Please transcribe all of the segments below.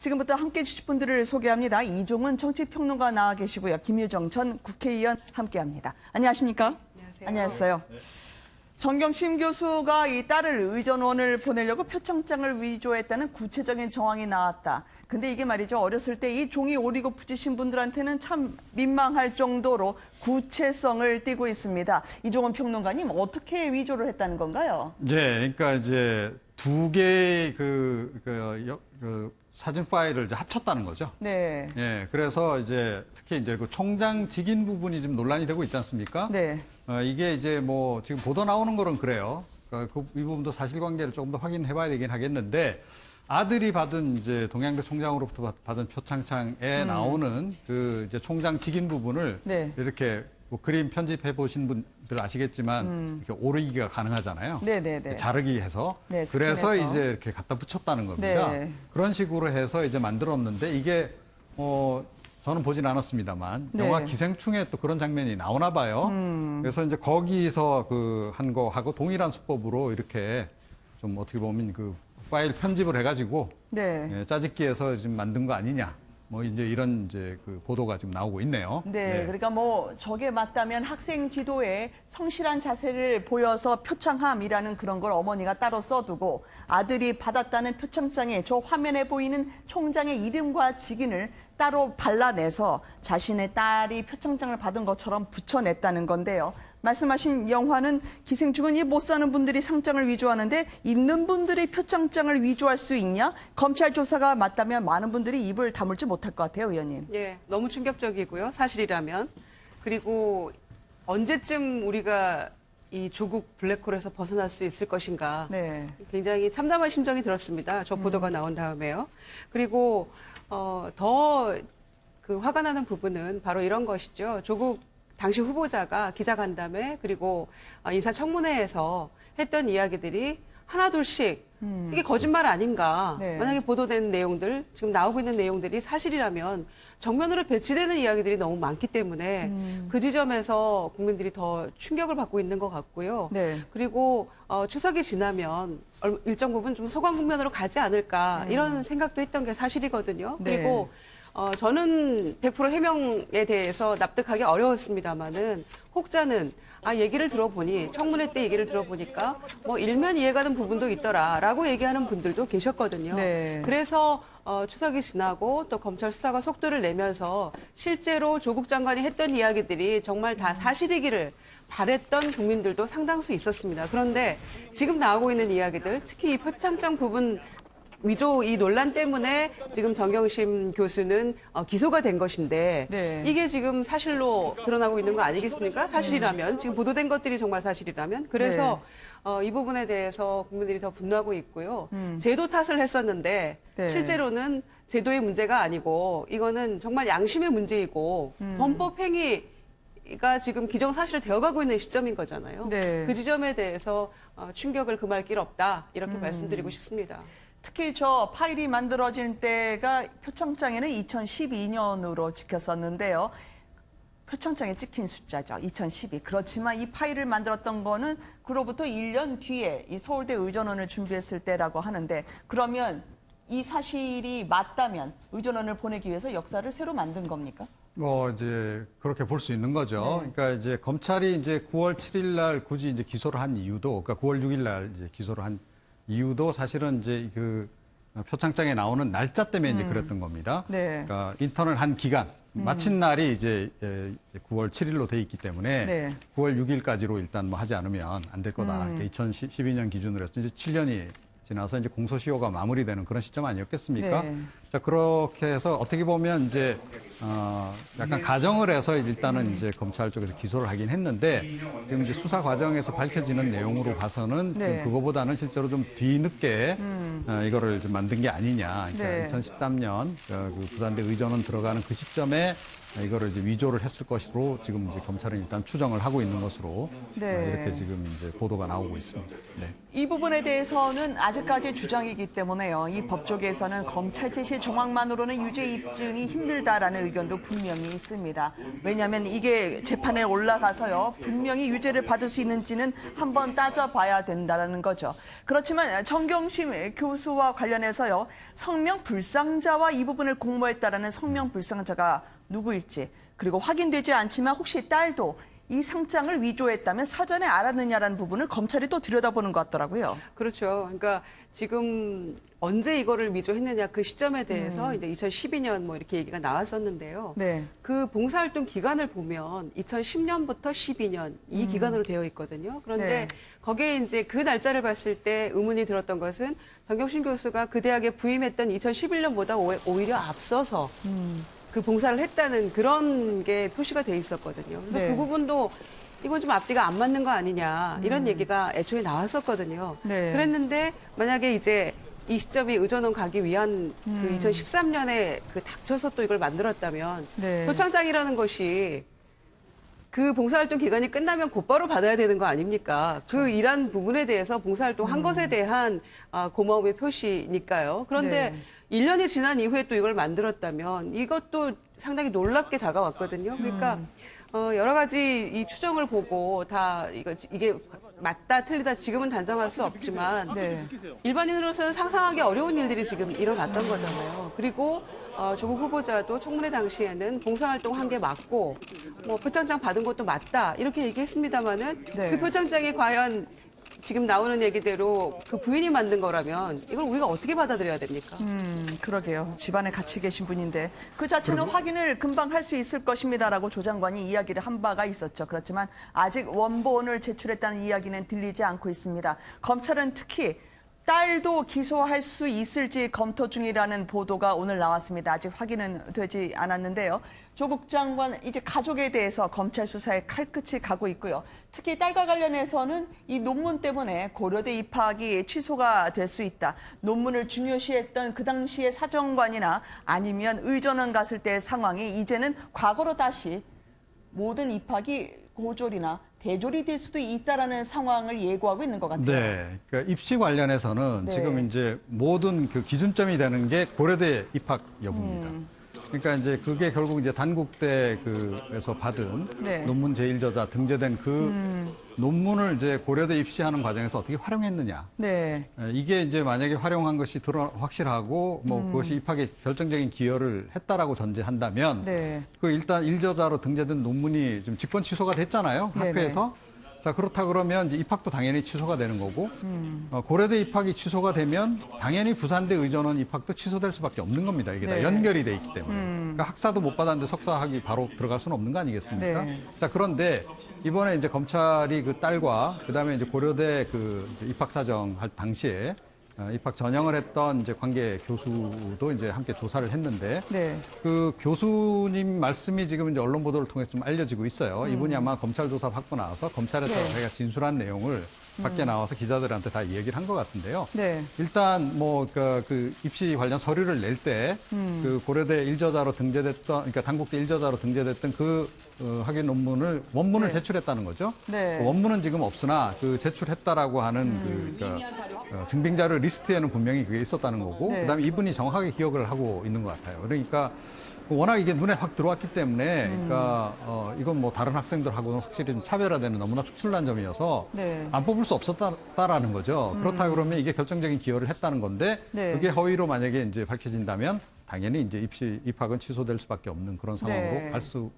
지금부터 함께해 주실 분들을 소개합니다. 이종은 정치평론가 나와 계시고요. 김유정 전 국회의원 함께합니다. 안녕하십니까? 안녕하세요. 안녕하세요. 정경심 교수가 이 딸을 의전원을 보내려고 표창장을 위조했다는 구체적인 정황이 나왔다. 근데 이게 말이죠. 어렸을 때 이 종이 오리고 붙이신 분들한테는 참 민망할 정도로 구체성을 띠고 있습니다. 이종원 평론가님, 어떻게 위조를 했다는 건가요? 네, 그러니까 이제 두 개의 사진 파일을 이제 합쳤다는 거죠. 네. 예, 그래서 이제 특히 이제 그 총장 직인 부분이 지금 논란이 되고 있지 않습니까? 네. 이게 이제 뭐 지금 보도 나오는 거는 그래요. 그러니까 이 부분도 사실관계를 조금 더 확인해봐야 되긴 하겠는데 아들이 받은 이제 동양대 총장으로부터 받은 표창장에 나오는 그 이제 총장 직인 부분을 네. 이렇게 뭐 그림 편집해 보신 분들 아시겠지만 이렇게 오르기가 가능하잖아요. 네네네. 자르기 해서. 네, 그래서 스캔해서. 이제 이렇게 갖다 붙였다는 겁니다. 네. 그런 식으로 해서 이제 만들었는데 이게 저는 보진 않았습니다만 네. 영화 기생충에 또 그런 장면이 나오나 봐요. 그래서 이제 거기서 그 한 거하고 동일한 수법으로 이렇게 좀 어떻게 보면 그 파일 편집을 해가지고 네. 짜집기해서 지금 만든 거 아니냐. 뭐 이제 이런 이제 그 보도가 지금 나오고 있네요. 네, 그러니까 뭐 저게 맞다면 학생 지도에 성실한 자세를 보여서 표창함이라는 그런 걸 어머니가 따로 써두고 아들이 받았다는 표창장에 저 화면에 보이는 총장의 이름과 직인을 따로 발라내서 자신의 딸이 표창장을 받은 것처럼 붙여냈다는 건데요. 말씀하신 영화는 기생충은 이 못 사는 분들이 상장을 위조하는데 있는 분들이 표창장을 위조할 수 있냐? 검찰 조사가 맞다면 많은 분들이 입을 다물지 못할 것 같아요, 의원님. 예, 너무 충격적이고요. 사실이라면. 그리고 언제쯤 우리가 이 조국 블랙홀에서 벗어날 수 있을 것인가. 네. 굉장히 참담한 심정이 들었습니다. 저 보도가 나온 다음에요. 그리고 더 그 화가 나는 부분은 바로 이런 것이죠. 조국 당시 후보자가 기자간담회 그리고 인사청문회에서 했던 이야기들이 하나둘씩 이게 거짓말 아닌가. 네. 만약에 보도된 내용들, 지금 나오고 있는 내용들이 사실이라면 정면으로 배치되는 이야기들이 너무 많기 때문에 그 지점에서 국민들이 더 충격을 받고 있는 것 같고요. 네. 그리고 추석이 지나면 일정 부분 좀 소강 국면으로 가지 않을까 이런 생각도 했던 게 사실이거든요. 네. 그리고 저는 100% 해명에 대해서 납득하기 어려웠습니다만은 혹자는 얘기를 들어보니 청문회 때 얘기를 들어보니까 뭐 일면 이해가는 부분도 있더라라고 얘기하는 분들도 계셨거든요. 네. 그래서 추석이 지나고 또 검찰 수사가 속도를 내면서 실제로 조국 장관이 했던 이야기들이 정말 다 사실이기를 바랬던 국민들도 상당수 있었습니다. 그런데 지금 나오고 있는 이야기들, 특히 이 표창장 부분 위조 이 논란 때문에 지금 정경심 교수는 기소가 된 것인데 네. 이게 지금 사실로 드러나고 있는 거 아니겠습니까? 사실이라면 지금 보도된 것들이 정말 사실이라면 그래서 이 부분에 대해서 국민들이 더 분노하고 있고요. 제도 탓을 했었는데 네. 실제로는 제도의 문제가 아니고 이거는 정말 양심의 문제이고 범법 행위가 지금 기정사실로 되어가고 있는 시점인 거잖아요. 네. 그 지점에 대해서 충격을 금할 길 없다 이렇게 말씀드리고 싶습니다. 특히 저 파일이 만들어진 때가 표창장에는 2012년으로 찍혔었는데요. 표창장에 찍힌 숫자죠. 2012. 그렇지만 이 파일을 만들었던 거는 그로부터 1년 뒤에 이 서울대 의전원을 준비했을 때라고 하는데 그러면 이 사실이 맞다면 의전원을 보내기 위해서 역사를 새로 만든 겁니까? 이제 그렇게 볼 수 있는 거죠. 네. 그러니까 이제 검찰이 이제 9월 7일 날 굳이 이제 기소를 한 이유도, 그러니까 9월 6일 날 이제 기소를 한 이유도 사실은 이제 그 표창장에 나오는 날짜 때문에 이제 그랬던 겁니다. 네. 그러니까 인턴을 한 기간, 마친 날이 이제 9월 7일로 돼 있기 때문에 네. 9월 6일까지로 일단 뭐 하지 않으면 안 될 거다. 그러니까 2012년 기준으로 해서 이제 7년이 지나서 이제 공소시효가 마무리되는 그런 시점 아니었겠습니까? 네. 자, 그렇게 해서 어떻게 보면 이제 약간 가정을 해서 일단은 이제 검찰 쪽에서 기소를 하긴 했는데 지금 이제 수사 과정에서 밝혀지는 내용으로 봐서는 네. 그거보다는 실제로 좀 뒤늦게 이거를 좀 만든 게 아니냐. 그러니까 네. 2013년 그 부산대 의전원 들어가는 그 시점에 이거를 이제 위조를 했을 것으로 지금 이제 검찰은 일단 추정을 하고 있는 것으로 네. 이렇게 지금 이제 보도가 나오고 있습니다. 네. 이 부분에 대해서는 아직까지 주장이기 때문에요. 이 법조계에서는 검찰 제시 정황만으로는 유죄 입증이 힘들다라는 의견도 분명히 있습니다. 왜냐하면 이게 재판에 올라가서요. 분명히 유죄를 받을 수 있는지는 한번 따져봐야 된다는 거죠. 그렇지만 정경심 교수와 관련해서요. 성명 불상자와 이 부분을 공모했다라는 성명 불상자가 누구일지, 그리고 확인되지 않지만 혹시 딸도 이 상장을 위조했다면 사전에 알았느냐라는 부분을 검찰이 또 들여다보는 것 같더라고요. 그렇죠. 그러니까 지금 언제 이거를 위조했느냐 그 시점에 대해서 이제 2012년 뭐 이렇게 얘기가 나왔었는데요. 네. 그 봉사활동 기간을 보면 2010년부터 12년 이 기간으로 되어 있거든요. 그런데 네. 거기에 이제 그 날짜를 봤을 때 의문이 들었던 것은 정경심 교수가 그 대학에 부임했던 2011년보다 오히려 앞서서 그 봉사를 했다는 그런 게 표시가 돼 있었거든요. 그래서 네. 그 부분도 이건 좀 앞뒤가 안 맞는 거 아니냐 이런 얘기가 애초에 나왔었거든요. 네. 그랬는데 만약에 이제 이 시점이 의전원 가기 위한 그 2013년에 그 닥쳐서 또 이걸 만들었다면 네. 표창장이라는 것이 그 봉사활동 기간이 끝나면 곧바로 받아야 되는 거 아닙니까? 그 일한 부분에 대해서 봉사활동 한 것에 대한 고마움의 표시니까요. 그런데 네. 1년이 지난 이후에 또 이걸 만들었다면 이것도 상당히 놀랍게 다가왔거든요. 그러니까 여러 가지 이 추정을 보고 다 이게 맞다 틀리다 지금은 단정할 수 없지만 네. 일반인으로서는 상상하기 어려운 일들이 지금 일어났던 거잖아요. 그리고 조국 후보자도 청문회 당시에는 봉사활동 한 게 맞고 뭐 표창장 받은 것도 맞다 이렇게 얘기했습니다마는 네. 그 표창장이 과연 지금 나오는 얘기대로 그 부인이 만든 거라면 이걸 우리가 어떻게 받아들여야 됩니까? 그러게요. 집안에 같이 계신 분인데 그 자체는 확인을 금방 할 수 있을 것입니다라고 조 장관이 이야기를 한 바가 있었죠. 그렇지만 아직 원본을 제출했다는 이야기는 들리지 않고 있습니다. 검찰은 특히 딸도 기소할 수 있을지 검토 중이라는 보도가 오늘 나왔습니다. 아직 확인은 되지 않았는데요. 조국 장관 이제 가족에 대해서 검찰 수사에 칼끝이 가고 있고요. 특히 딸과 관련해서는 이 논문 때문에 고려대 입학이 취소가 될 수 있다. 논문을 중요시했던 그 당시의 사정관이나 아니면 의전원 갔을 때의 상황이 이제는 과거로 다시 모든 입학이 고졸이나 대졸이 될 수도 있다라는 상황을 예고하고 있는 것 같아요. 네. 그러니까 입시 관련해서는 네. 지금 이제 모든 그 기준점이 되는 게 고려대 입학 여부입니다. 그러니까 이제 그게 결국 이제 단국대 그에서 받은 네. 논문 제1저자 등재된 그 논문을 이제 고려대 입시하는 과정에서 어떻게 활용했느냐. 네. 이게 이제 만약에 활용한 것이 확실하고 뭐 그것이 입학에 결정적인 기여를 했다라고 전제한다면 네. 그 일단 1저자로 등재된 논문이 좀 직권 취소가 됐잖아요. 네네. 학회에서. 자, 그렇다 그러면 이제 입학도 당연히 취소가 되는 거고, 고려대 입학이 취소가 되면 당연히 부산대 의전원 입학도 취소될 수밖에 없는 겁니다. 이게 네. 다 연결이 돼 있기 때문에. 그러니까 학사도 못 받았는데 석사학위 바로 들어갈 수는 없는 거 아니겠습니까? 네. 자, 그런데 이번에 이제 검찰이 그 딸과 그다음에 이제 고려대 그 이제 입학사정 할 당시에 입학 전형을 했던 이제 관계 교수도 이제 함께 조사를 했는데 네. 그 교수님 말씀이 지금 이제 언론 보도를 통해서 좀 알려지고 있어요. 이분이 아마 검찰 조사 받고 나와서 검찰에서 네. 자기가 진술한 내용을 밖에 나와서 기자들한테 다 얘기를 한 것 같은데요. 네. 일단 뭐 그 입시 관련 서류를 낼 때 그 고려대 1저자로 등재됐던 그러니까 단국대 1저자로 등재됐던 그 학위 논문을 원문을 네. 제출했다는 거죠. 네. 그 원문은 지금 없으나 그 제출했다라고 하는 그 그러니까 증빙 자료 리스트에는 분명히 그게 있었다는 거고 네. 그다음에 이분이 정확하게 기억을 하고 있는 것 같아요. 그러니까 워낙 이게 눈에 확 들어왔기 때문에 그러니까 이건 뭐 다른 학생들하고는 확실히 좀 차별화되는 너무나 특출난 점이어서 네. 안 뽑을 수 없었다라는 거죠. 그렇다 그러면 이게 결정적인 기여를 했다는 건데 네. 그게 허위로 만약에 이제 밝혀진다면 당연히 이제 입학은 취소될 수밖에 없는 그런 상황으로 네. 갈 수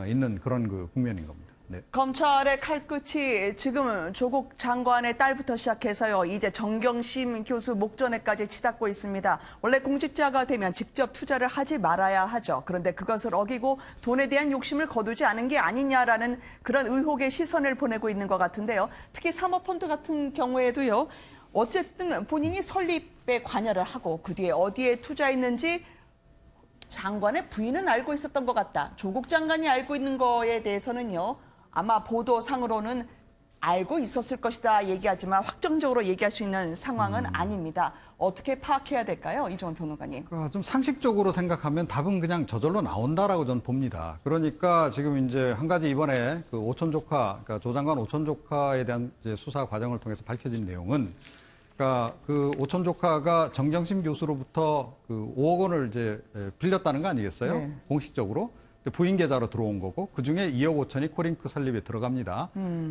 있는 그런 그 국면인 겁니다. 네. 검찰의 칼끝이 지금 조국 장관의 딸부터 시작해서요. 이제 정경심 교수 목전에까지 치닫고 있습니다. 원래 공직자가 되면 직접 투자를 하지 말아야 하죠. 그런데 그것을 어기고 돈에 대한 욕심을 거두지 않은 게 아니냐라는 그런 의혹의 시선을 보내고 있는 것 같은데요. 특히 사모펀드 같은 경우에도요. 어쨌든 본인이 설립에 관여를 하고 그 뒤에 어디에 투자했는지 장관의 부인은 알고 있었던 것 같다. 조국 장관이 알고 있는 거에 대해서는요. 아마 보도상으로는 알고 있었을 것이다 얘기하지만 확정적으로 얘기할 수 있는 상황은 아닙니다. 어떻게 파악해야 될까요? 이종원 평론가님. 그러니까 좀 상식적으로 생각하면 답은 그냥 저절로 나온다라고 저는 봅니다. 그러니까 지금 이제 한 가지 이번에 그 오촌 조카, 그러니까 조 장관 오촌 조카에 대한 이제 수사 과정을 통해서 밝혀진 내용은, 그러니까 그 오촌 조카가 정경심 교수로부터 그 5억 원을 이제 빌렸다는 거 아니겠어요? 네. 공식적으로. 부인 계좌로 들어온 거고, 그 중에 2억 5천이 코링크 설립에 들어갑니다.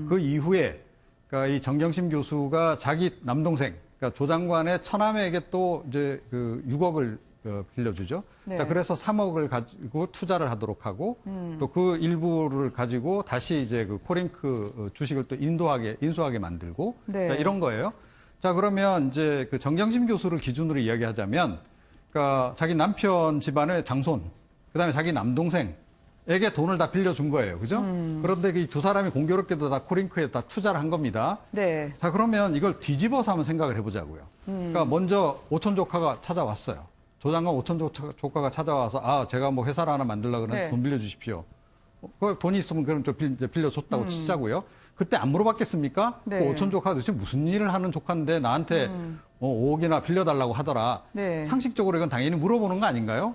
그 이후에, 그러니까 이 정경심 교수가 자기 남동생, 그러니까 조 장관의 처남에게 또 이제 그 6억을 빌려주죠. 네. 자, 그래서 3억을 가지고 투자를 하도록 하고, 또 그 일부를 가지고 다시 이제 그 코링크 주식을 또 인수하게 만들고, 네. 자, 이런 거예요. 자, 그러면 이제 그 정경심 교수를 기준으로 이야기하자면, 그러니까 자기 남편 집안의 장손, 그 다음에 자기 남동생에게 돈을 다 빌려준 거예요. 그죠? 그런데 이 두 사람이 공교롭게도 다 코링크에 다 투자를 한 겁니다. 네. 자, 그러면 이걸 뒤집어서 한번 생각을 해보자고요. 그러니까 먼저 오촌 조카가 찾아왔어요. 조 장관 오촌 조카가 찾아와서, 아, 제가 뭐 회사를 하나 만들려고 그러는데 네. 돈 빌려주십시오. 그 돈이 있으면 그럼 좀 빌려줬다고 치자고요. 그때 안 물어봤겠습니까? 네. 그 오촌 조카가 도대체 무슨 일을 하는 조카인데 나한테 5억이나 빌려달라고 하더라. 네. 상식적으로 이건 당연히 물어보는 거 아닌가요?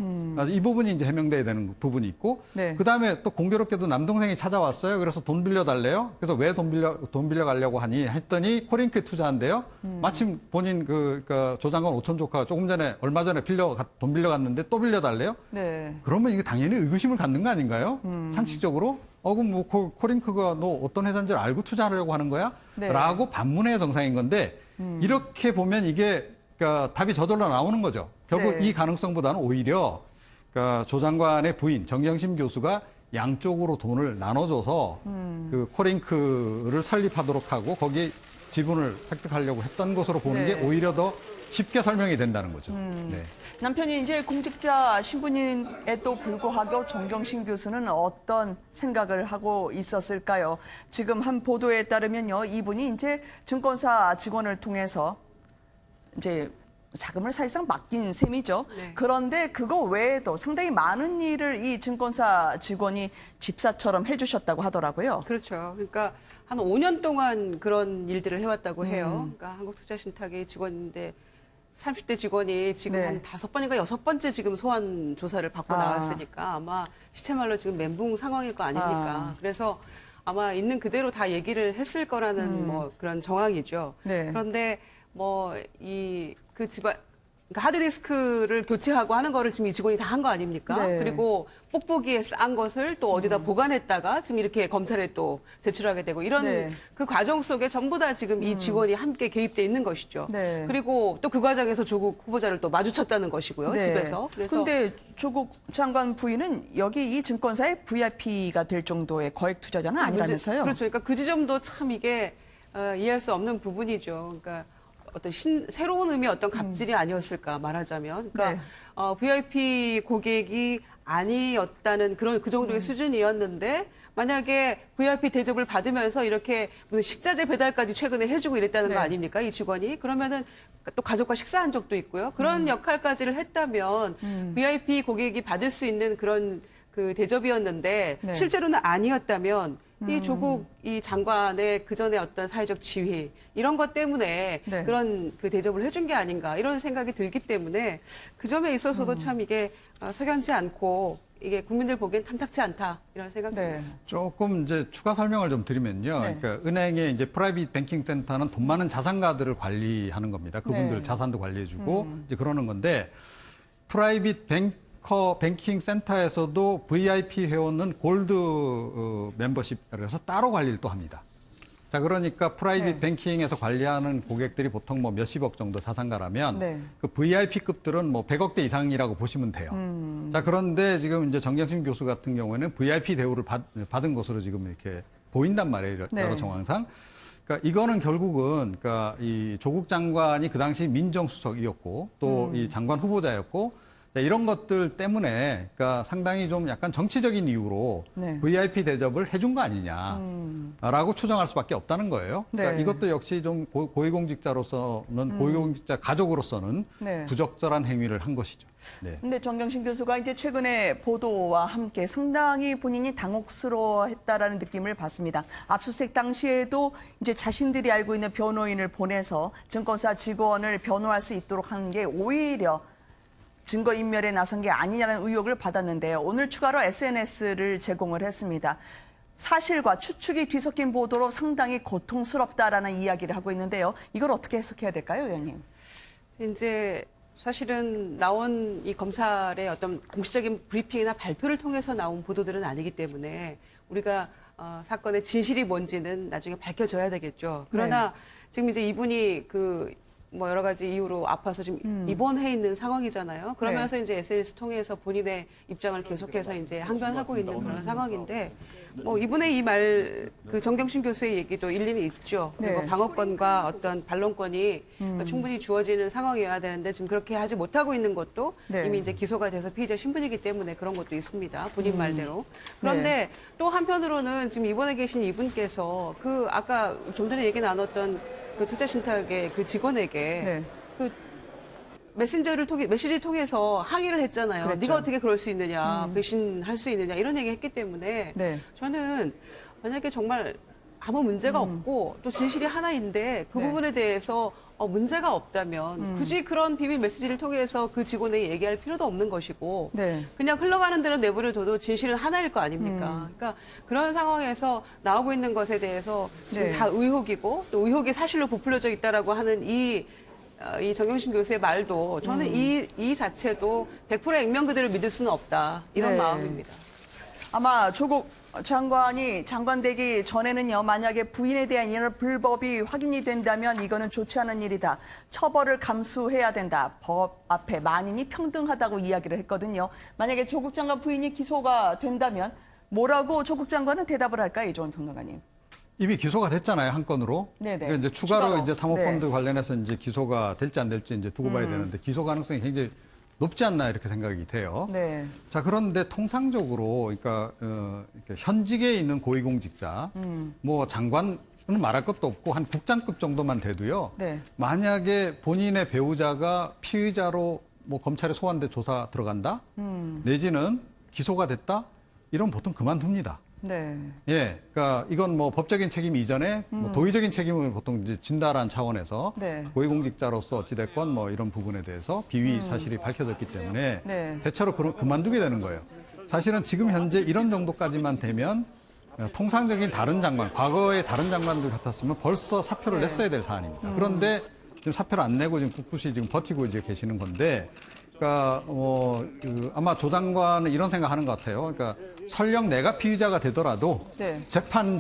이 부분이 이제 해명돼야 되는 부분이 있고, 네. 그 다음에 또 공교롭게도 남동생이 찾아왔어요. 그래서 돈 빌려달래요. 그래서 왜 돈 빌려가려고 하니 했더니 코링크에 투자한대요. 마침 본인 그러니까 조 장관 오촌 조카가 얼마 전에 돈 빌려갔는데 또 빌려달래요. 네. 그러면 이게 당연히 의구심을 갖는 거 아닌가요? 상식적으로? 그럼 뭐 코링크가 너 어떤 회사인지를 알고 투자하려고 하는 거야? 네. 라고 반문해야 정상인 건데, 이렇게 보면 이게 그러니까 답이 저절로 나오는 거죠. 결국 네. 이 가능성보다는 오히려 그러니까 조 장관의 부인 정경심 교수가 양쪽으로 돈을 나눠줘서 그 코링크를 설립하도록 하고 거기에 지분을 획득하려고 했던 것으로 보는 네. 게 오히려 더 쉽게 설명이 된다는 거죠. 네. 남편이 이제 공직자 신분임에도 불구하고 정경심 교수는 어떤 생각을 하고 있었을까요? 지금 한 보도에 따르면요, 이분이 이제 증권사 직원을 통해서 이제 자금을 사실상 맡긴 셈이죠. 네. 그런데 그거 외에도 상당히 많은 일을 이 증권사 직원이 집사처럼 해주셨다고 하더라고요. 그렇죠. 그러니까 한 5년 동안 그런 일들을 해왔다고 해요. 그러니까 한국투자신탁의 직원인데 30대 직원이 지금 네. 한 5번인가 6번째 지금 소환 조사를 받고 나왔으니까 아마 시체말로 지금 멘붕 상황일 거 아닙니까. 그래서 아마 있는 그대로 다 얘기를 했을 거라는 뭐 그런 정황이죠. 네. 그런데 뭐 그 집안 그러니까 하드디스크를 교체하고 하는 거를 지금 이 직원이 다 한 거 아닙니까? 네. 그리고 뽁뽁이에 싼 것을 또 어디다 보관했다가 지금 이렇게 검찰에 또 제출하게 되고 이런 네. 그 과정 속에 전부 다 지금 이 직원이 함께 개입돼 있는 것이죠. 네. 그리고 또 그 과정에서 조국 후보자를 또 마주쳤다는 것이고요. 네. 집에서. 근데 조국 장관 부인은 여기 이 증권사의 VIP가 될 정도의 거액 투자자는 아니라면서요? 그렇죠. 그러니까 그 지점도 참 이게 이해할 수 없는 부분이죠. 그러니까 어떤 새로운 의미의 어떤 갑질이 아니었을까 말하자면. 그러니까 네. VIP 고객이 아니었다는 그 정도의 수준이었는데 만약에 VIP 대접을 받으면서 이렇게 무슨 식자재 배달까지 최근에 해주고 이랬다는 네. 거 아닙니까? 이 직원이. 그러면은 또 가족과 식사한 적도 있고요. 그런 역할까지를 했다면 VIP 고객이 받을 수 있는 그런 그 대접이었는데 네. 실제로는 아니었다면 이 조국 이 장관의 그 전에 어떤 사회적 지위 이런 것 때문에 네. 그런 그 대접을 해준 게 아닌가 이런 생각이 들기 때문에 그 점에 있어서도 참 이게 석연치 않고 이게 국민들 보기엔 탐탁치 않다 이런 생각이 네. 듭니다. 조금 이제 추가 설명을 좀 드리면요. 네. 그러니까 은행의 이제 프라이빗 뱅킹 센터는 돈 많은 자산가들을 관리하는 겁니다. 그분들 네. 자산도 관리해주고 이제 그러는 건데 프라이빗 뱅킹 센터에서도 VIP 회원은 골드 멤버십 그래서 따로 관리를 또 합니다. 자, 그러니까 프라이빗 네. 뱅킹에서 관리하는 고객들이 보통 뭐 몇십억 정도 자산가라면 네. 그 VIP급들은 뭐 100억대 이상이라고 보시면 돼요. 자, 그런데 지금 이제 정경심 교수 같은 경우에는 VIP 대우를 받은 것으로 지금 이렇게 보인단 말이에요. 네. 여러 정황상. 그러니까 이거는 결국은 그러니까 이 조국 장관이 그 당시 민정수석이었고 또 이 장관 후보자였고 자, 이런 것들 때문에 그러니까 상당히 좀 약간 정치적인 이유로 네. VIP 대접을 해준 거 아니냐라고 추정할 수밖에 없다는 거예요. 그러니까 네. 이것도 역시 좀 고위공직자로서는 고위공직자 가족으로서는 네. 부적절한 행위를 한 것이죠. 네. 근데 정경심 교수가 이제 최근에 보도와 함께 상당히 본인이 당혹스러워했다라는 느낌을 받습니다. 압수수색 당시에도 이제 자신들이 알고 있는 변호인을 보내서 증권사 직원을 변호할 수 있도록 하는 게 오히려 증거인멸에 나선 게 아니냐는 의혹을 받았는데요. 오늘 추가로 SNS를 제공을 했습니다. 사실과 추측이 뒤섞인 보도로 상당히 고통스럽다라는 이야기를 하고 있는데요. 이걸 어떻게 해석해야 될까요, 의원님? 이제 사실은 나온 이 검찰의 어떤 공식적인 브리핑이나 발표를 통해서 나온 보도들은 아니기 때문에 우리가 사건의 진실이 뭔지는 나중에 밝혀져야 되겠죠. 그러나 지금 이제 이분이 뭐 여러 가지 이유로 아파서 지금 입원해 있는 상황이잖아요. 그러면서 이제 SNS 통해서 본인의 입장을 계속해서 이제 항변하고 있는 그런 상황인데, 뭐 이분의 이 정경심 교수의 얘기도 일리는 있죠. 그리고 네. 방어권과 어떤 반론권이 충분히 주어지는 상황이어야 되는데 지금 그렇게 하지 못하고 있는 것도 네. 이미 이제 기소가 돼서 피의자 신분이기 때문에 그런 것도 있습니다. 본인 말대로. 그런데 또 한편으로는 지금 입원해 계신 이분께서 아까 좀 전에 얘기 나눴던 투자신탁의 직원에게 네. 메시지를 통해서 항의를 했잖아요. 그랬죠. 네가 어떻게 그럴 수 있느냐, 배신할 수 있느냐 이런 얘기 했기 때문에 네. 저는 만약에 정말 아무 문제가 없고 또 진실이 하나인데 그 네. 부분에 대해서 문제가 없다면 굳이 그런 비밀 메시지를 통해서 그 직원에게 얘기할 필요도 없는 것이고 네. 그냥 흘러가는 대로 내버려둬도 진실은 하나일 거 아닙니까? 그러니까 그런 상황에서 나오고 있는 것에 대해서 지금 네. 다 의혹이고 또 의혹이 사실로 부풀려져 있다라고 하는 이 정경심 교수의 말도 저는 이 자체도 100% 액면 그대로 믿을 수는 없다 이런 네. 마음입니다. 아마 조국 장관이 장관 되기 전에는요, 만약에 부인에 대한 이런 불법이 확인이 된다면 이거는 좋지 않은 일이다. 처벌을 감수해야 된다. 법 앞에 만인이 평등하다고 이야기를 했거든요. 만약에 조국 장관 부인이 기소가 된다면 뭐라고 조국 장관은 대답을 할까요, 이종원 평론가님? 이미 기소가 됐잖아요, 한 건으로. 네네. 그러니까 이제 추가로 추가로. 이제 사모펀드 네. 관련해서 이제 기소가 될지 안 될지 이제 두고 봐야 되는데 기소 가능성이 굉장히 높지 않나 이렇게 생각이 돼요. 네. 자, 그런데 통상적으로 그러니까 이렇게 현직에 있는 고위공직자, 뭐 장관은 말할 것도 없고 한 국장급 정도만 돼도요. 네. 만약에 본인의 배우자가 피의자로 뭐 검찰에 소환돼 조사 들어간다, 내지는 기소가 됐다, 이런 보통 그만둡니다. 네. 예, 그러니까 이건 뭐 법적인 책임 이전에 뭐 도의적인 책임을 보통 이제 진다라는 차원에서 네. 고위공직자로서 어찌됐건 뭐 이런 부분에 대해서 비위 사실이 밝혀졌기 때문에 네. 대체로 그만두게 되는 거예요. 사실은 지금 현재 이런 정도까지만 되면 통상적인 다른 장관, 과거의 다른 장관들 같았으면 벌써 사표를 네. 냈어야 될 사안입니다. 그런데 지금 사표를 안 내고 지금 꿋꿋이 지금 버티고 이제 계시는 건데, 그러니까 아마 조 장관은 이런 생각하는 것 같아요. 그러니까 설령 내가 피의자가 되더라도 네. 재판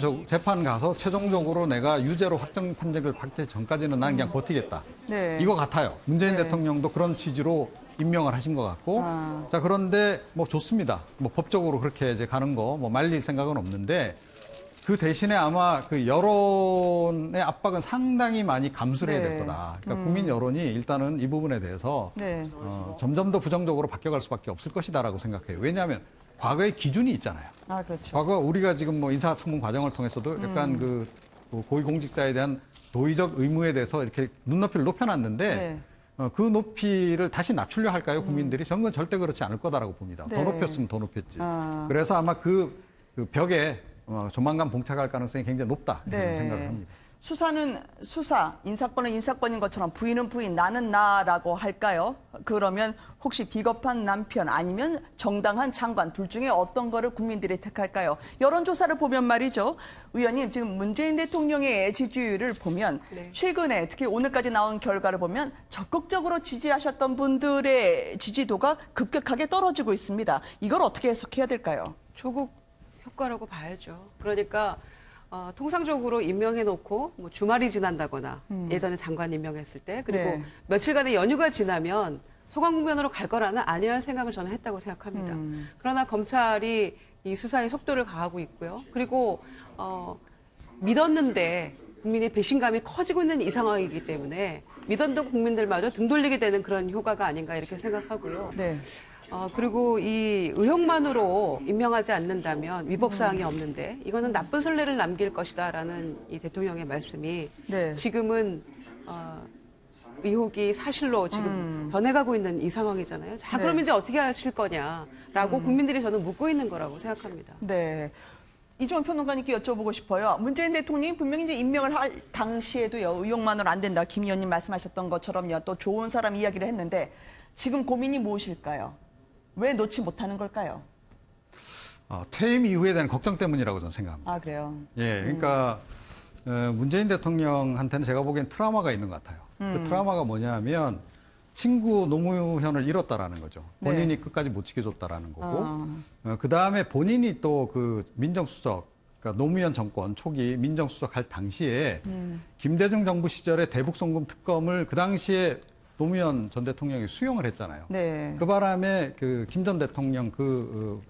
가서 최종적으로 내가 유죄로 확정 판정을 받기 전까지는 나는 그냥 버티겠다. 네. 이거 같아요. 문재인 네. 대통령도 그런 취지로 임명을 하신 것 같고, 자, 그런데 뭐 좋습니다. 뭐 법적으로 그렇게 이제 가는 거 뭐 말릴 생각은 없는데, 그 대신에 아마 그 여론의 압박은 상당히 많이 감수를 해야 될 네. 거다. 그러니까 국민 여론이 일단은 이 부분에 대해서 네. 점점 더 부정적으로 바뀌어갈 수밖에 없을 것이다라고 생각해요. 왜냐하면 과거의 기준이 있잖아요. 아, 그렇죠. 과거 우리가 지금 뭐 인사청문 과정을 통해서도 약간 그 고위공직자에 대한 도의적 의무에 대해서 이렇게 눈높이를 높여놨는데 네. 그 높이를 다시 낮추려 할까요, 국민들이? 저는 절대 그렇지 않을 거다라고 봅니다. 네. 더 높였으면 더 높였지. 아. 그래서 아마 그 벽에 조만간 봉착할 가능성이 굉장히 높다 이런 네. 생각을 합니다. 수사는 수사, 인사권은 인사권인 것처럼 부인은 부인, 나는 나라고 할까요? 그러면 혹시 비겁한 남편 아니면 정당한 장관 둘 중에 어떤 거를 국민들이 택할까요? 여론조사를 보면 말이죠. 의원님, 지금 문재인 대통령의 지지율을 보면 네. 최근에 특히 오늘까지 나온 결과를 보면 적극적으로 지지하셨던 분들의 지지도가 급격하게 떨어지고 있습니다. 이걸 어떻게 해석해야 될까요? 조국 효과라고 봐야죠. 그러니까 통상적으로 임명해놓고 뭐 주말이 지난다거나 예전에 장관 임명했을 때 그리고 네. 며칠간의 연휴가 지나면 소강국면으로 갈 거라는 안이한 생각을 저는 했다고 생각합니다. 그러나 검찰이 이 수사의 속도를 가하고 있고요. 그리고 믿었는데 국민의 배신감이 커지고 있는 이 상황이기 때문에 믿었던 국민들마저 등 돌리게 되는 그런 효과가 아닌가 이렇게 생각하고요. 네. 그리고 이 의혹만으로 임명하지 않는다면 위법 사항이 없는데 이거는 나쁜 선례를 남길 것이다라는 이 대통령의 말씀이 네. 지금은 의혹이 사실로 지금 변해가고 있는 이 상황이잖아요. 자, 네. 그럼 이제 어떻게 하실 거냐라고 국민들이 저는 묻고 있는 거라고 생각합니다. 네. 이종훈 평론가님께 여쭤보고 싶어요. 문재인 대통령이 분명히 이제 임명을 할 당시에도요, 의혹만으로 안 된다. 김 의원님 말씀하셨던 것처럼요, 또 좋은 사람 이야기를 했는데 지금 고민이 무엇일까요? 왜 놓지 못하는 걸까요? 퇴임 이후에 대한 걱정 때문이라고 저는 생각합니다. 아, 그래요? 예, 그러니까 문재인 대통령한테는 제가 보기엔 트라우마가 있는 것 같아요. 그 트라우마가 뭐냐면 친구 노무현을 잃었다라는 거죠. 본인이 네. 끝까지 못 지켜줬다라는 거고, 그 다음에 본인이 또 그 민정수석, 그러니까 노무현 정권 초기 민정수석 할 당시에 김대중 정부 시절에 대북송금 특검을 그 당시에 노무현 전 대통령이 수용을 했잖아요. 네. 그 바람에 그 김 전 대통령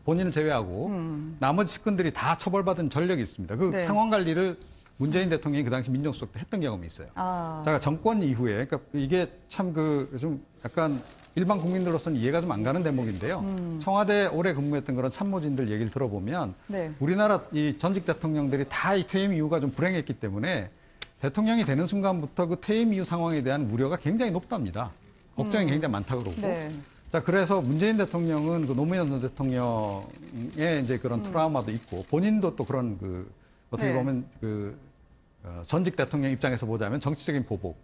본인을 제외하고 나머지 측근들이 다 처벌받은 전력이 있습니다. 그 네. 상황 관리를 문재인 대통령이 그 당시 민정수석 때 했던 경험이 있어요. 아, 제가 정권 이후에, 그러니까 이게 참 좀 약간 일반 국민들로서는 이해가 좀 안 가는 대목인데요. 청와대 오래 근무했던 그런 참모진들 얘기를 들어보면 네. 우리나라 이 전직 대통령들이 다 이 퇴임 이후가 좀 불행했기 때문에 대통령이 되는 순간부터 그 퇴임 이후 상황에 대한 우려가 굉장히 높답니다. 걱정이 굉장히 많다고 그러고. 네. 자, 그래서 문재인 대통령은 그 노무현 전 대통령의 이제 그런 트라우마도 있고 본인도 또 그런 어떻게 네. 보면 전직 대통령 입장에서 보자면 정치적인 보복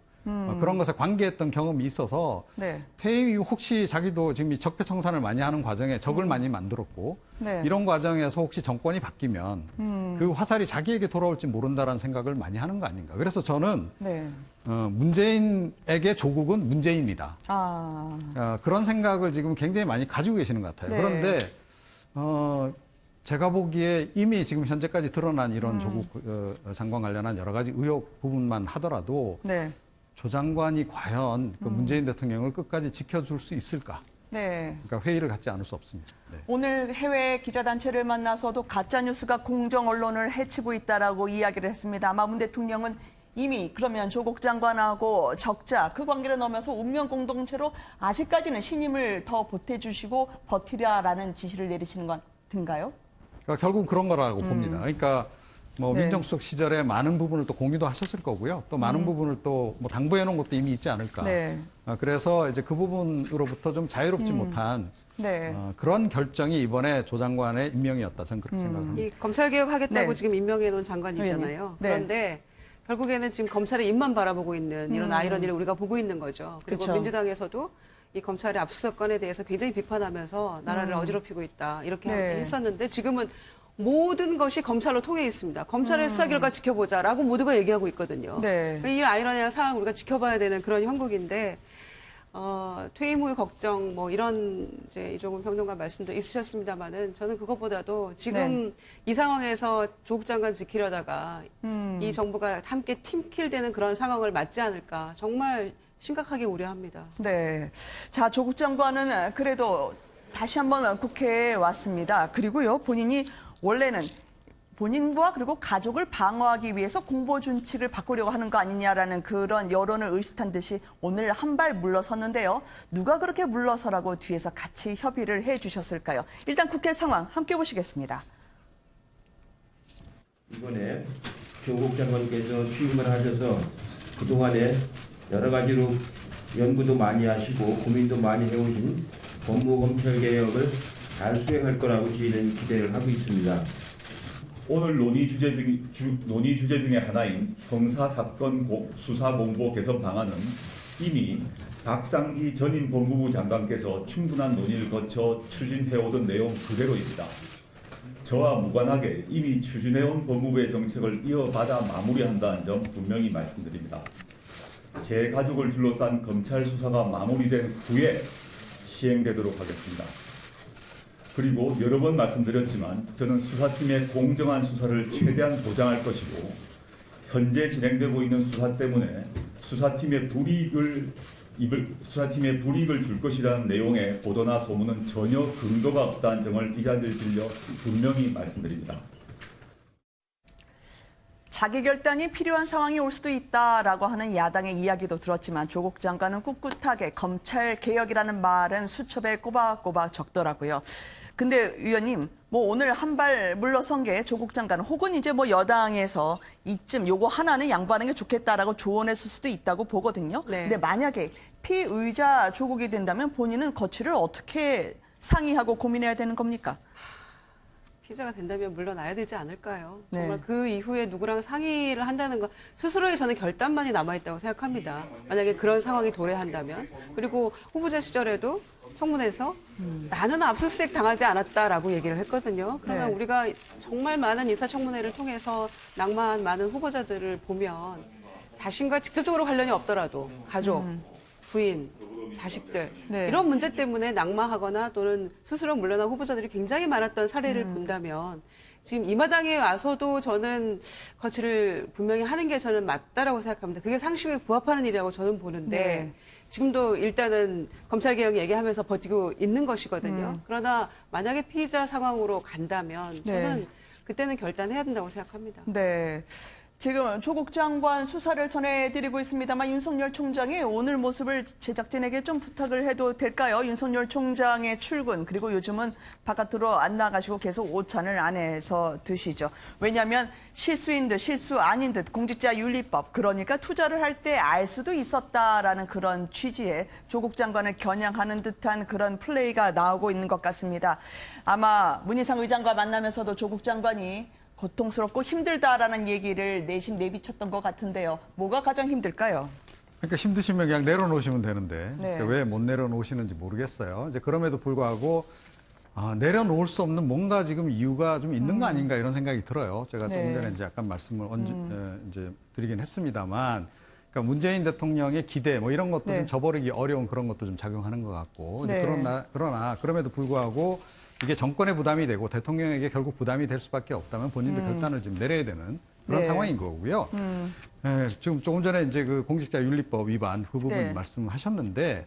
그런 것에 관계했던 경험이 있어서 네. 퇴임 이후 혹시 자기도 지금 이 적폐청산을 많이 하는 과정에 적을 많이 만들었고 네. 이런 과정에서 혹시 정권이 바뀌면 그 화살이 자기에게 돌아올지 모른다라는 생각을 많이 하는 거 아닌가. 그래서 저는 네. 문재인에게 조국은 문재인이다. 아, 그런 생각을 지금 굉장히 많이 가지고 계시는 것 같아요. 네. 그런데 제가 보기에 이미 지금 현재까지 드러난 이런 조국 장관 관련한 여러 가지 의혹 부분만 하더라도 네. 조 장관이 과연 그 문재인 대통령을 끝까지 지켜줄 수 있을까? 네. 그러니까 회의를 갖지 않을 수 없습니다. 네. 오늘 해외 기자단체를 만나서도 가짜뉴스가 공정 언론을 해치고 있다라고 이야기를 했습니다. 아마 문 대통령은 이미 그러면 조국 장관하고 적자 그 관계를 넘어서 운명 공동체로 아직까지는 신임을 더 보태주시고 버티라라는 지시를 내리시는 것 같은가요? 그러니까 결국 그런 거라고 봅니다. 그러니까 뭐 네. 민정수석 시절에 많은 부분을 또 공유도 하셨을 거고요. 또 많은 부분을 또 뭐 당부해 놓은 것도 이미 있지 않을까. 네. 그래서 이제 그 부분으로부터 좀 자유롭지 못한 네. 그런 결정이 이번에 조 장관의 임명이었다. 저는 그렇게 생각합니다. 이 검찰 개혁하겠다고 네. 지금 임명해 놓은 장관이잖아요. 의원님. 네. 그런데 결국에는 지금 검찰의 입만 바라보고 있는 이런 아이러니를 우리가 보고 있는 거죠. 그리고 그쵸. 민주당에서도 이 검찰의 압수수색 건에 대해서 굉장히 비판하면서 나라를 어지럽히고 있다. 이렇게 네. 했었는데 지금은 모든 것이 검찰로 통해 있습니다. 검찰의 수사 결과 지켜보자라고 모두가 얘기하고 있거든요. 네. 이 아이러니한 상황을 우리가 지켜봐야 되는 그런 형국인데 퇴임 후의 걱정 뭐 이런 이제 이종훈 평론가 말씀도 있으셨습니다만은 저는 그것보다도 지금 이 상황에서 조국 장관 지키려다가 이 정부가 함께 팀킬되는 그런 상황을 맞지 않을까 정말 심각하게 우려합니다. 네. 자, 조국 장관은 그래도 다시 한번 국회에 왔습니다. 그리고요, 본인이 원래는 본인과 그리고 가족을 방어하기 위해서 공보 준칙을 바꾸려고 하는 거 아니냐라는 그런 여론을 의식한 듯이 오늘 한 발 물러섰는데요. 누가 그렇게 물러서라고 뒤에서 같이 협의를 해 주셨을까요? 일단 국회 상황 함께 보시겠습니다. 이번에 조국 장관께서 취임을 하셔서 그동안에 여러 가지로 연구도 많이 하시고 고민도 많이 해오신 법무검찰개혁을 잘 수행할 거라고 저희는 기대를 하고 있습니다. 오늘 논의 주제 중에 하나인 형사사건 수사공보 개선 방안은 이미 박상기 전임 법무부 장관께서 충분한 논의를 거쳐 추진해오던 내용 그대로입니다. 저와 무관하게 이미 추진해온 법무부의 정책을 이어받아 마무리한다는 점 분명히 말씀드립니다. 제 가족을 둘러싼 검찰 수사가 마무리된 후에 시행되도록 하겠습니다. 그리고 여러 번 말씀드렸지만 저는 수사팀의 공정한 수사를 최대한 보장할 것이고 현재 진행되고 있는 수사 때문에 수사팀의 불이익을 줄 것이라는 내용의 보도나 소문은 전혀 근거가 없다는 점을 이 자리를 빌려 분명히 말씀드립니다. 자기 결단이 필요한 상황이 올 수도 있다라고 하는 야당의 이야기도 들었지만 조국 장관은 꿋꿋하게 검찰 개혁이라는 말은 수첩에 꼬박꼬박 적더라고요. 근데 의원님, 뭐 오늘 한 발 물러선 게 조국 장관 혹은 이제 뭐 여당에서 이쯤 요거 하나는 양보하는 게 좋겠다라고 조언했을 수도 있다고 보거든요. 네. 근데 만약에 피의자 조국이 된다면 본인은 거취를 어떻게 상의하고 고민해야 되는 겁니까? 피해자가 된다면 물러나야 되지 않을까요? 네. 정말 그 이후에 누구랑 상의를 한다는 건 스스로의 저는 결단만이 남아있다고 생각합니다. 만약에 그런 상황이 도래한다면. 그리고 후보자 시절에도 청문회에서 나는 압수수색 당하지 않았다라고 얘기를 했거든요. 그러면 네. 우리가 정말 많은 인사청문회를 통해서 낭만 많은 후보자들을 보면 자신과 직접적으로 관련이 없더라도 가족, 부인, 자식들 네. 이런 문제 때문에 낙마하거나 또는 스스로 물러난 후보자들이 굉장히 많았던 사례를 본다면 지금 이 마당에 와서도 저는 거취를 분명히 하는 게 저는 맞다라고 생각합니다. 그게 상식에 부합하는 일이라고 저는 보는데 네. 지금도 일단은 검찰개혁 얘기하면서 버티고 있는 것이거든요. 그러나 만약에 피의자 상황으로 간다면 저는 네. 그때는 결단해야 된다고 생각합니다. 네. 지금 조국 장관 수사를 전해드리고 있습니다만 윤석열 총장이 오늘 모습을 제작진에게 좀 부탁을 해도 될까요? 윤석열 총장의 출근 그리고 요즘은 바깥으로 안 나가시고 계속 오찬을 안에서 드시죠. 왜냐하면 실수인 듯 실수 아닌 듯 공직자윤리법 그러니까 투자를 할 때 알 수도 있었다라는 그런 취지의 조국 장관을 겨냥하는 듯한 그런 플레이가 나오고 있는 것 같습니다. 아마 문희상 의장과 만나면서도 조국 장관이 고통스럽고 힘들다라는 얘기를 내심 내비쳤던 것 같은데요. 뭐가 가장 힘들까요? 그러니까 힘드시면 그냥 내려놓으시면 되는데 네. 그러니까 왜 못 내려놓으시는지 모르겠어요. 이제 그럼에도 불구하고 내려놓을 수 없는 뭔가 지금 이유가 좀 있는 거 아닌가 이런 생각이 들어요. 제가 네. 조금 전에 이제 약간 말씀을 이제 드리긴 했습니다만, 그러니까 문재인 대통령의 기대 뭐 이런 것도 네. 좀 저버리기 어려운 그런 것도 좀 작용하는 것 같고, 이제 네. 그러나 그럼에도 불구하고 이게 정권의 부담이 되고 대통령에게 결국 부담이 될 수밖에 없다면 본인도 결단을 지금 내려야 되는 그런 네. 상황인 거고요. 지금 조금 전에 이제 그 공직자윤리법 위반 그 부분 네. 말씀하셨는데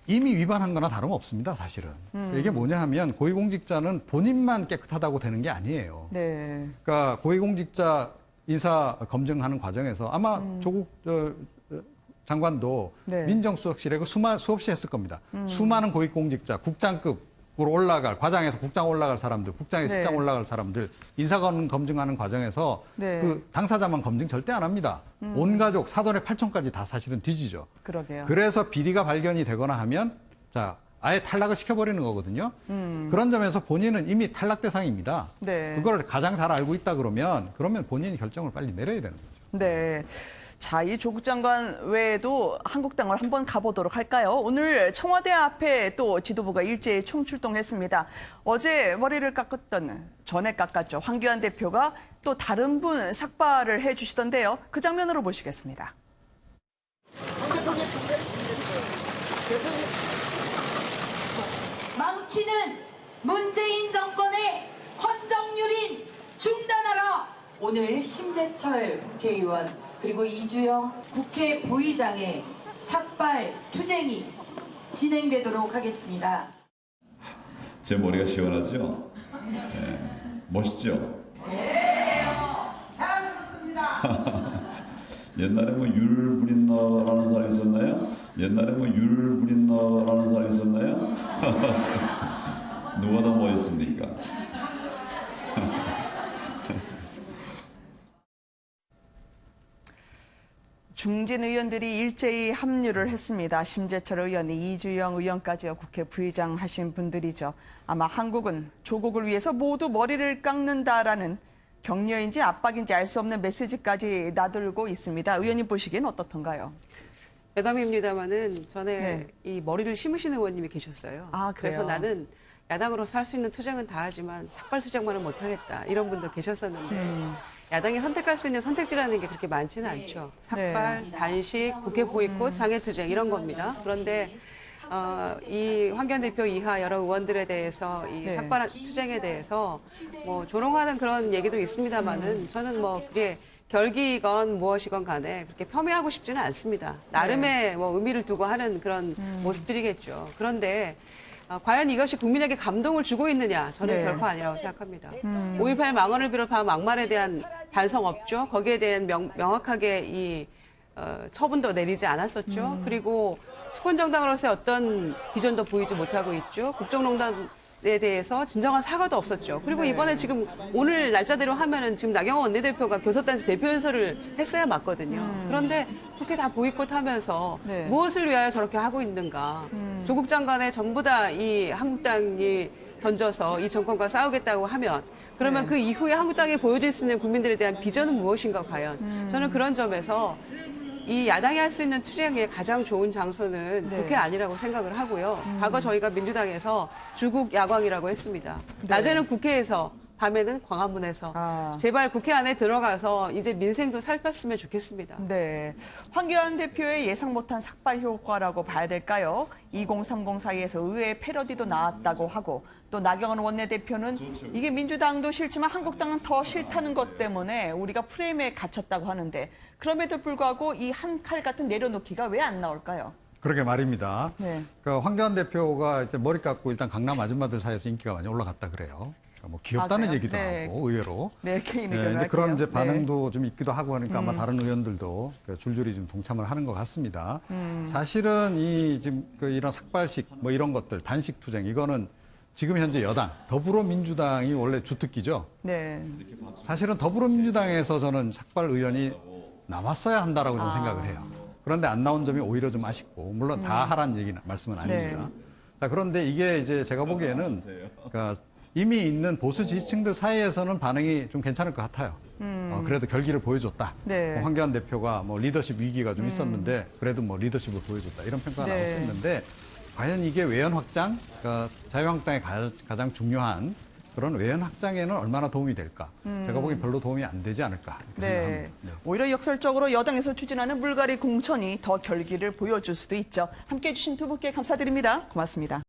이미 위반한 거나 다름없습니다, 사실은. 이게 뭐냐 하면 고위공직자는 본인만 깨끗하다고 되는 게 아니에요. 네. 그러니까 고위공직자 인사 검증하는 과정에서 아마 조국 장관도 네. 민정수석실에 그 수없이 했을 겁니다. 수많은 고위공직자, 국장급으로 올라갈, 과장에서 국장 올라갈 사람들, 국장에서 네. 실장 올라갈 사람들, 인사관 검증하는 과정에서 네. 그 당사자만 검증 절대 안 합니다. 온 가족, 사돈의 팔촌까지 다 사실은 뒤지죠. 그러게요. 그래서 비리가 발견이 되거나 하면 자 아예 탈락을 시켜버리는 거거든요. 그런 점에서 본인은 이미 탈락 대상입니다. 네. 그걸 가장 잘 알고 있다 그러면 본인이 결정을 빨리 내려야 되는 거죠. 네. 자, 이 조국 장관 외에도 한국당을 한번 가보도록 할까요? 오늘 청와대 앞에 또 지도부가 일제히 총출동했습니다. 어제 머리를 깎았던, 전에 깎았죠. 황교안 대표가 또 다른 분 삭발을 해주시던데요. 그 장면으로 보시겠습니다. 망치는 문재인 정권의 헌정유린 중단하라. 오늘 심재철 국회의원 그리고 이주영 국회 부의장의 삭발 투쟁이 진행되도록 하겠습니다. 제 머리가 시원하죠? 네. 멋있죠? 네. 자랑스럽습니다. 옛날에 뭐 율 부린다라는 사람이 있었나요? 옛날에 뭐 율 부린다라는 사람이 있었나요? 누가 더 멋있습니까? 중진 의원들이 일제히 합류를 했습니다. 심재철 의원이 이주영 의원까지요. 국회 부의장 하신 분들이죠. 아마 한국은 조국을 위해서 모두 머리를 깎는다라는 격려인지 압박인지 알 수 없는 메시지까지 나들고 있습니다. 의원님 보시기엔 어떻던가요? 여담입니다마는 전에 네. 이 머리를 심으시는 의원님이 계셨어요. 아, 그래요? 그래서 나는 야당으로서 할 수 있는 투쟁은 다 하지만 삭발 투쟁만은 못하겠다. 이런 분도 계셨었는데 야당이 선택할 수 있는 선택지라는 게 그렇게 많지는 않죠. 삭발, 단식, 국회 보이콧, 장애투쟁 이런 겁니다. 그런데 이 황교안 대표 이하 여러 의원들에 대해서 이 네. 삭발 투쟁에 대해서 뭐 조롱하는 그런 얘기도 있습니다만은 저는 뭐 그게 결기건 무엇이건 간에 그렇게 폄훼하고 싶지는 않습니다. 나름의 뭐 의미를 두고 하는 그런 모습들이겠죠. 그런데 과연 이것이 국민에게 감동을 주고 있느냐? 저는 네. 결코 아니라고 생각합니다. 5.18 망언을 비롯한 막말에 대한 반성 없죠. 거기에 대한 명확하게 처분도 내리지 않았었죠. 그리고 수권정당으로서의 어떤 비전도 보이지 못하고 있죠. 국정농단에 대해서 진정한 사과도 없었죠. 그리고 이번에 지금 오늘 날짜대로 하면은 지금 나경원 원내대표가 교섭단체 대표연설을 했어야 맞거든요. 그런데 그렇게 다 보이콧하면서 네. 무엇을 위하여 저렇게 하고 있는가. 조국 장관에 전부 다 이 한국당이 던져서 이 정권과 싸우겠다고 하면 그러면 네. 그 이후에 한국당이 보여줄 수 있는 국민들에 대한 비전은 무엇인가 과연. 저는 그런 점에서 이 야당이 할 수 있는 투쟁의 가장 좋은 장소는 네. 국회 아니라고 생각을 하고요. 과거 저희가 민주당에서 주국 야광이라고 했습니다. 낮에는 국회에서 밤에는 광화문에서 아. 제발 국회 안에 들어가서 이제 민생도 살폈으면 좋겠습니다. 네. 황교안 대표의 예상 못한 삭발 효과라고 봐야 될까요? 2030 사이에서 의회 패러디도 나왔다고 하고 또 나경원 원내대표는 이게 민주당도 싫지만 한국당은 더 싫다는 것 때문에 우리가 프레임에 갇혔다고 하는데 그럼에도 불구하고 이 한 칼 같은 내려놓기가 왜 안 나올까요? 그러게 말입니다. 네. 그러니까 황교안 대표가 이제 머리 깎고 일단 강남 아줌마들 사이에서 인기가 많이 올라갔다 그래요. 그러니까 뭐 귀엽다는 그래요? 얘기도 네. 하고 의외로. 네, 개인 네, 의견을 이제 그런 할게요. 이제 네. 반응도 좀 있기도 하고 하니까 아마 다른 의원들도 줄줄이 좀 동참을 하는 것 같습니다. 사실은 이 지금 이런 삭발식 뭐 이런 것들 단식 투쟁 이거는 지금 현재 여당 더불어민주당이 원래 주특기죠. 네. 사실은 더불어민주당에서 저는 삭발 의원이 남았어야 한다라고 좀 생각을 해요. 그런데 안 나온 점이 오히려 좀 아쉽고 물론 다 하라는 얘기는 말씀은 아닙니다. 자, 그런데 이게 이제 제가 보기에는 그러니까 이미 있는 보수 지지층들 사이에서는 반응이 좀 괜찮을 것 같아요. 그래도 결기를 보여줬다. 네. 뭐 황교안 대표가 뭐 리더십 위기가 좀 있었는데 그래도 뭐 리더십을 보여줬다. 이런 평가가 네. 나올 수 있는데 과연 이게 외연 확장, 그러니까 자유한국당의 가장 중요한 그런 외연 확장에는 얼마나 도움이 될까? 제가 보기엔 별로 도움이 안 되지 않을까 이렇게 네. 생각합니다. 네. 오히려 역설적으로 여당에서 추진하는 물갈이 공천이 더 결기를 보여줄 수도 있죠. 함께해 주신 두 분께 감사드립니다. 고맙습니다.